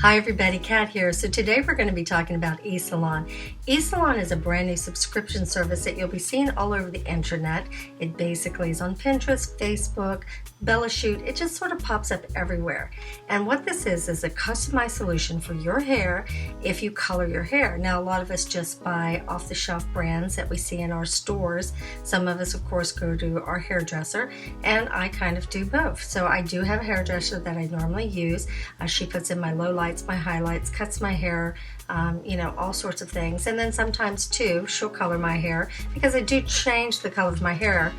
Hi everybody, Kat here. So today we're going to be talking about eSalon. eSalon is a brand new subscription service that you'll be seeing all over the internet. It basically is on Pinterest, Facebook, Bellashoot. It just sort of pops up everywhere. And what this is a customized solution for your hair if you color your hair. Now a lot of us just buy off-the-shelf brands that we see in our stores. Some of us of course go to our hairdresser, and I kind of do both. So I do have a hairdresser that I normally use. She puts in my lowlights, my highlights, cuts my hair, all sorts of things. And then sometimes too, she'll color my hair because I do change the color of my hair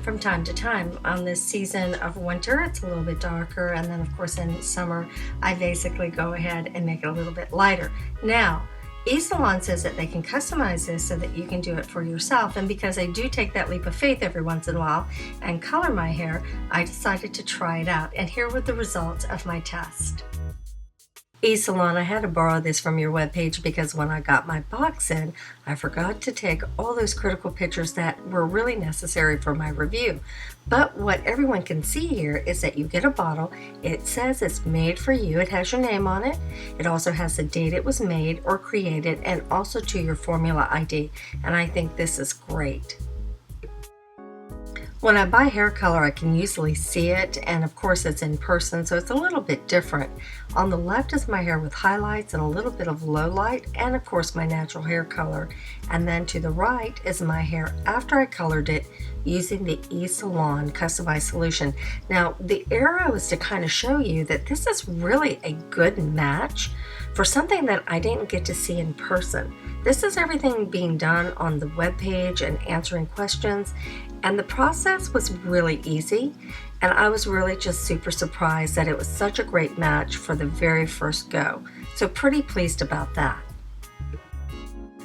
from time to time. On this season of winter, it's a little bit darker. And then of course in summer, I basically go ahead and make it a little bit lighter. Now, eSalon says that they can customize this so that you can do it for yourself. And because I do take that leap of faith every once in a while and color my hair, I decided to try it out. And here were the results of my test. eSalon, I had to borrow this from your webpage because when I got my box in, I forgot to take all those critical pictures that were really necessary for my review. But what everyone can see here is that you get a bottle. It says it's made for you. It has your name on it. It also has the date it was made or created, and also to your formula ID. And I think this is great. When I buy hair color, I can usually see it, and of course it's in person, so it's a little bit different. On the left is my hair with highlights and a little bit of low light, and of course my natural hair color. And then to the right is my hair after I colored it using the eSalon customized solution. Now the arrow is to kind of show you that this is really a good match for something that I didn't get to see in person. This is everything being done on the web page and answering questions, and the process was really easy, and I was really just super surprised that it was such a great match for the very first go. So pretty pleased about that.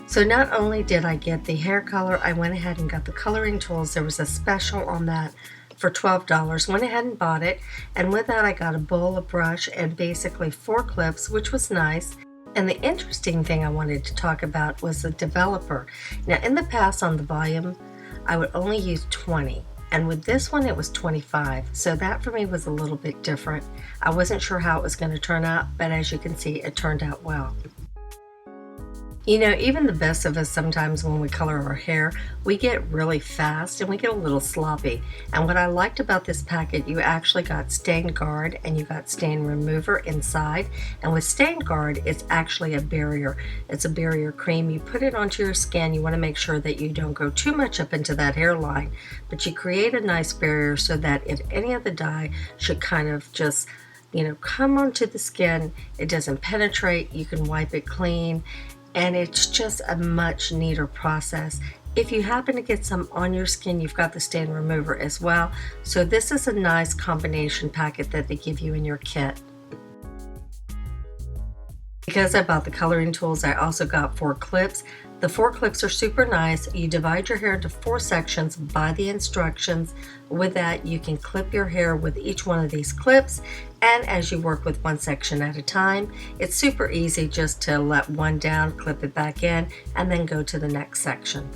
So not only did I get the hair color, I went ahead and got the coloring tools. There was a special on that for $12. Went ahead and bought it, and with that I got a bowl, a brush, and basically 4 clips, which was nice. And the interesting thing I wanted to talk about was the developer. Now in the past on the volume, I would only use 20. And with this one, it was 25. So that for me was a little bit different. I wasn't sure how it was going to turn out, but as you can see, it turned out well. You know, even the best of us, sometimes when we color our hair, we get really fast and we get a little sloppy. And what I liked about this packet, you actually got stain guard and you got stain remover inside. And with stain guard, it's actually a barrier. It's a barrier cream. You put it onto your skin. You want to make sure that you don't go too much up into that hairline, but you create a nice barrier so that if any of the dye should kind of just come onto the skin, it doesn't penetrate. You can wipe it clean. And it's just a much neater process. If you happen to get some on your skin, you've got the stain remover as well. So this is a nice combination packet that they give you in your kit. Because I bought the coloring tools, I also got 4 clips. The 4 clips are super nice. You divide your hair into 4 sections by the instructions. With that, you can clip your hair with each one of these clips. And as you work with one section at a time, it's super easy just to let one down, clip it back in, and then go to the next section.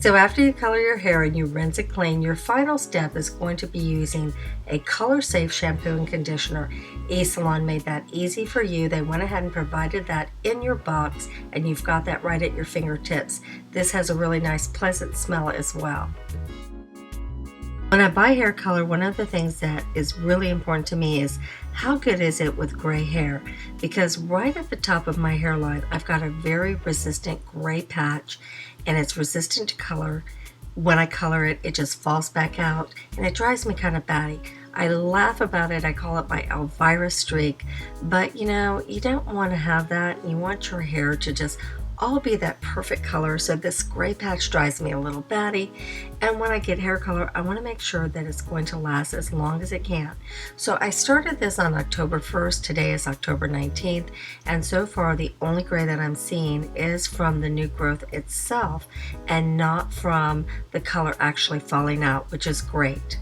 So after you color your hair and you rinse it clean, your final step is going to be using a color-safe shampoo and conditioner. eSalon made that easy for you. They went ahead and provided that in your box, and you've got that right at your fingertips. This has a really nice, pleasant smell as well. When I buy hair color, one of the things that is really important to me is how good is it with gray hair? Because right at the top of my hairline, I've got a very resistant gray patch, and it's resistant to color. When I color it, it just falls back out, and it drives me kind of batty. I laugh about it. I call it my Elvira streak. But you don't want to have that. You want your hair to just all be that perfect color. So this gray patch drives me a little batty. And when I get hair color, I want to make sure that it's going to last as long as it can. So I started this on October 1st. Today is October 19th. And so far, the only gray that I'm seeing is from the new growth itself and not from the color actually falling out, which is great.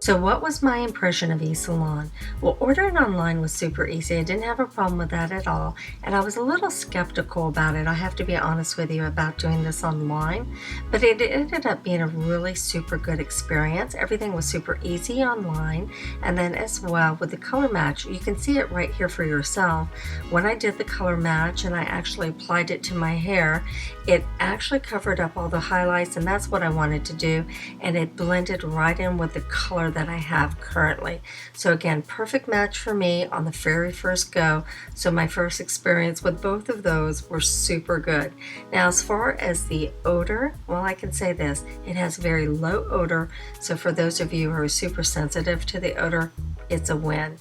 So what was my impression of eSalon? Well, ordering online was super easy. I didn't have a problem with that at all. And I was a little skeptical about it. I have to be honest with you about doing this online. But it ended up being a really super good experience. Everything was super easy online. And then as well with the color match, you can see it right here for yourself. When I did the color match and I actually applied it to my hair, it actually covered up all the highlights, and that's what I wanted to do. And it blended right in with the color that I have currently. So again, perfect match for me on the very first go. So my first experience with both of those were super good. Now as far as the odor, well, I can say this, it has very low odor. So for those of you who are super sensitive to the odor, it's a win.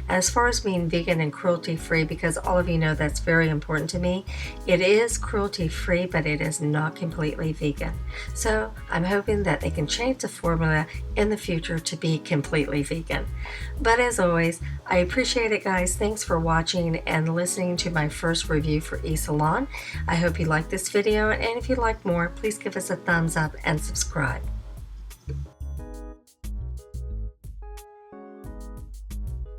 As far as being vegan and cruelty-free, because all of you know that's very important to me, it is cruelty-free, but it is not completely vegan. So I'm hoping that they can change the formula in the future to be completely vegan. But as always, I appreciate it, guys. Thanks for watching and listening to my first review for eSalon. I hope you liked this video, and if you'd like more, please give us a thumbs up and subscribe.